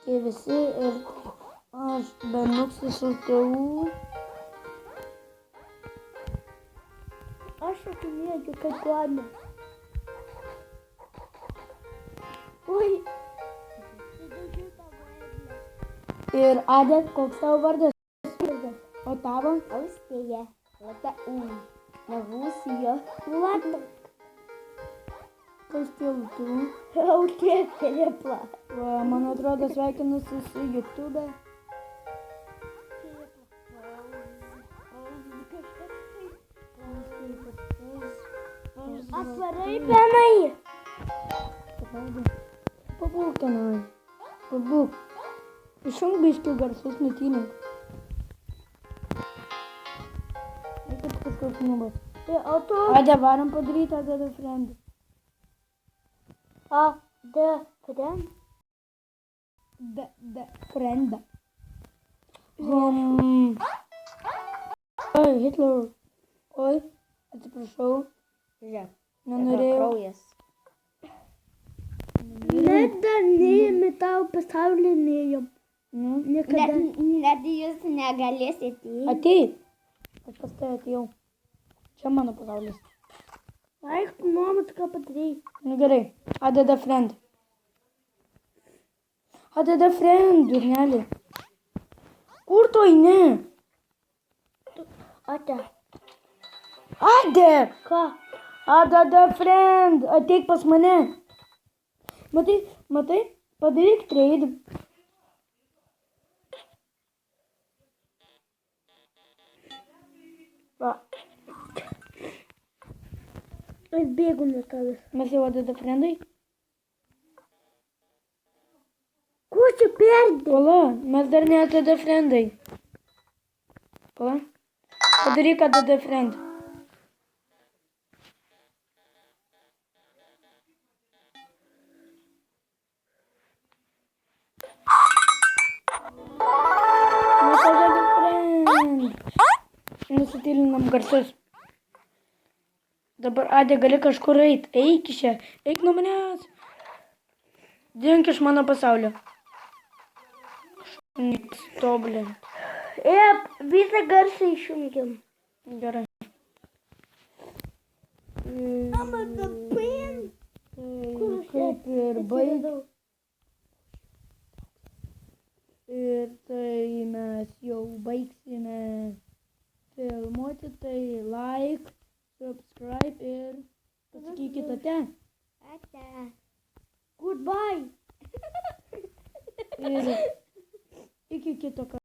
Kai visi ir aš benuksi su tėvų. Aš atsimėgiu kaip Ana. Ui. Ir Adė, koks tavo vardas? O tavo? Austėja. Lata Rusija. Lata. Kas tie tu? Autė Filipa. Man atrodo, sveikinusi su YouTube. Atvarai penai. Pabūk tenai. Pabūk. Išjunk biškių garsus, nutylink. Kaip kažkoks nubas. O tu? Adė, varom padaryti Adė friend. Friend? Friend. Oi, Hitler. Oi, atsiprašau. Žiūrėk. Nenorėjau. Kraujas. Nedanėjame tau pasaulinėjom. Niekada. Net jūs negalėsite. Ateik. Aš pas tai atėjau. Čia mano pasaulis. Eik, mama, tu ką padarei? Nu gerai. Adeda friend. Adeda friend, durnelį. Kur tu eini? Ate. Adė! Ką? Adeda friend. Ateik pas mane. Matai? Padaryk trade. Va. Aš bėgu nuo tavęs. Mes jau Adeda friendai. Ko čia perdė? Pala, mes dar ne Adeda friendai. Pala. Padaryk Adeda friend. Mes Adeda friend. Nusitylinam garsus. Dabar Adė gali kažkur eit. Eik iš čia. Eik nuo manęs. Dink iš mano pasaulio. Toblint. Visą garsą išjungiam. Gerai. Mama, the pen. Kaip ir baig. Ir tai mes jau baigsime filmuoti. Tai like, subscribe ir pasakykit ate. Ate. Goodbye. Ir iki kito karto.